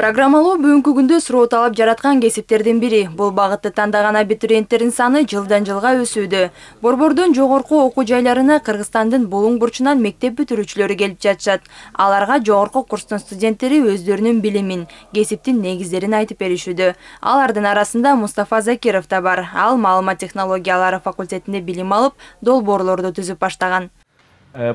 Программалоо бүгүнкү күндө суроо талап жараткан кесиптердин бири. Бул багытты тандаган абитуриенттердин саны жылдан жылга өсүүдө. Борбордун жогорку окуу жайларына Кыргызстандын булуң бурчунан мектеп бүтүрүүчүлөрү келип жатышат. Аларга жогорку курстун студенттери өздөрүнүн билимин, кесиптин негиздерин айтып беришүүдө. Алардын арасында Мустафа Закиров да бар. Ал маалымат технологиялары факультетинде билим алып, долбоорлорду түзүп баштаган.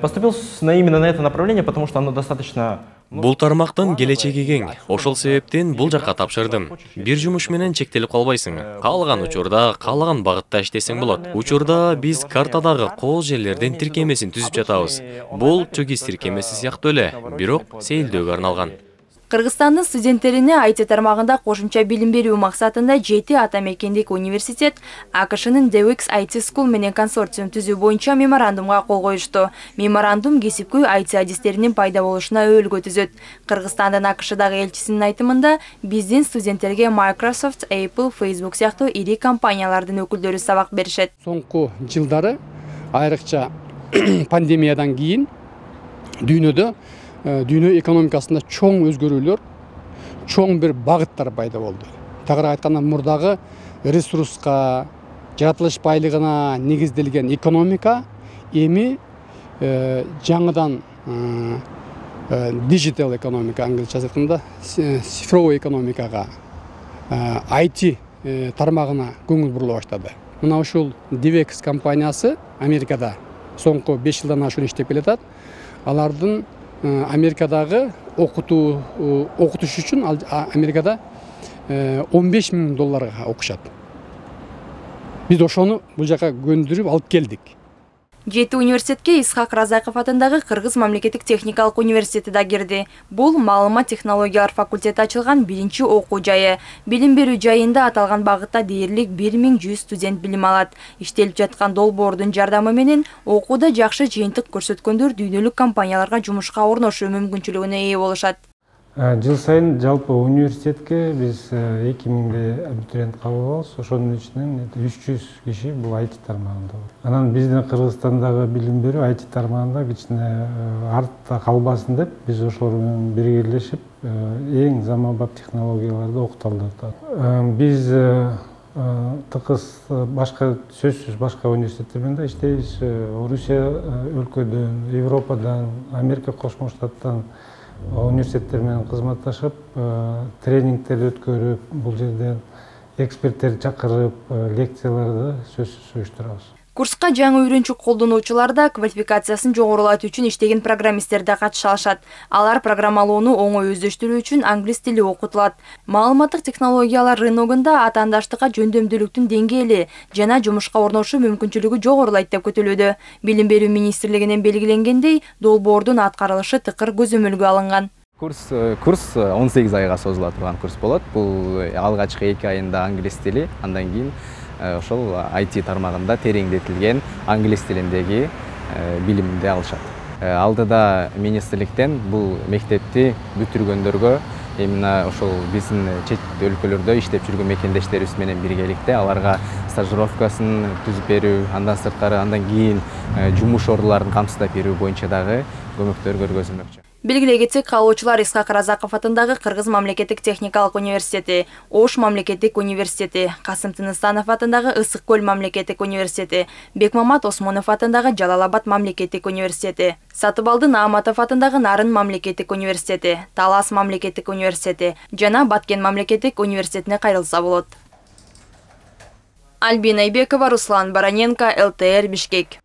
Поступил именно на это направление, потому что оно достаточно... Бул тармактын келечеги кең. Ошол себептен бул жакка тапшырдым. Бир жумуш менен чектелип калбайсың. Каалаган учурда, каалаган багытта иштесең болот. Учурда биз картадагы кол жерлердин тиркемесин түзүп жатабыз. Бул ТУГИС тиркемеси сыяктуу эле, бирок сейилдөөгө арналган. Кыргызстандын студенттерине IT тармагында кошумча билим берүү максатында 7 атамекендик университет АКШнын DEWIX IT School менен консорциум түзүү боюнча меморандумга кол коюшту. Меморандум кесипкөй IT адистеринин пайда болушуна өөлгө түзөт. Кыргызстандын АКШдагы элчисинин айтымында, биздин студенттерге Microsoft, Apple, Facebook сыяктуу ири компаниялардын өкүлдөрү сабак беришет. Соңку жылдары айрыкча пандемиядан кийин дүйнө экономикасында чоң өзгөрүүлөр, чоң бир багыттар пайда болду. Тагыраак айтканда, мурдагы ресурска, жаратылыш байлыгына негизделген экономика эми жаңыдан digital экономика, англисча айтканда, цифровой экономикага, IT тармагына көңүл бурула баштады. Мына ушул DEWIX компаниясы Америкада соңку 5 жылдан ашуун иштеп келатат. Алардын Америкадагы окутуш үчүн Америкада $15.000 окушат. Биз ошону бул жака көндүрүп алып келдик. 7 университетке Исхак Разаков атындагы Кыргыз мамлекеттик техникалык университети да кирди. Бул маалымат технологиялар факультети ачылган биринчи окуу жайы. Билим берүү жайында аталган багытта дээрлик 1100 студент билим алат. Иштелип жаткан долбоордун жардамы менен окууда жакшы жыйынтык көрсөткөндөр дүйнөлүк компанияларга жумушка орношуу мүмкүнчүлүгүнө ээ болушат. Жыл сайын жалпы университетке биз 2000 абитуриент кабыл алабыз. Ошонун ичинен 300 киши бул IT тармагында бар. Анан биздин Кыргызстандагы билим берүү IT тармагында кичине артта калбасын деп, биз ошолор менен биргелешип эң заманбап технологияларды окуталдырдык. Биз тыкыз башка сөзсүз башка университеттер менен да иштейбиз. Орусия өлкөдөн, Европадан, Америка Кошмо Штаттан университеттер менен кызматташып, тренингтерди өткөрүп, бул жерден эксперттерди чакырып, лекцияларды сөзсүз уюштурабыз. Курска жаңы үйрөнчүк колдонуучулар да квалификациясын жогорулатуу үчүн иштеген программисттер да катыша алышат. Алар программалоону оңой өздөштүрүү үчүн англис тили окутулат. Маалыматтык технологиялар рыногунда атаандаштыкка жөндөмдүүлүктүн деңгээли жана жумушка орношуу мүмкүнчүлүгү жогорулайт деп күтүлүүдө. Билим берүү министрлигинен белгиленгендей, долбоордун аткарылышы тыкыр көзөмөлгө алынган. Курс 18 айга созула турган курс болот. Бул алгачкы 2 айында англис тили, андан кийин ошол IT тармагында тереңдетилген англис тилиндеги билимди алышат. Алдыда министрликтен бул мектепти бүтүргөндөргө именно ошол биздин чет өлкөлөрдө иштеп жүргөн мекендештерибиз менен биргеликте аларга стажировкасын түзүп берүү, андан сырткары андан кийин жумуш орлорун камсыздап берүү боюнча дагы көмөктөр көргөзүлмөкчү. Белгилей кетсек, каалоочулар Исхак Разаков атындагы Кыргыз мамлекеттик техникалык университети, Ош мамлекеттик университети, Касым Тыныстанов атындагы Ысык көл мамлекеттик университети, Бекмамат Осмонов атындагы Жалал-Абад мамлекеттик университети, Сатыбалды Нааматов атындагы Нарын мамлекеттик университети, Талас мамлекеттик университети жана Баткен мамлекеттик университетине кайрылса болот. Альбина Айбекова, Руслан Бараненко, ЛТР, Бишкек.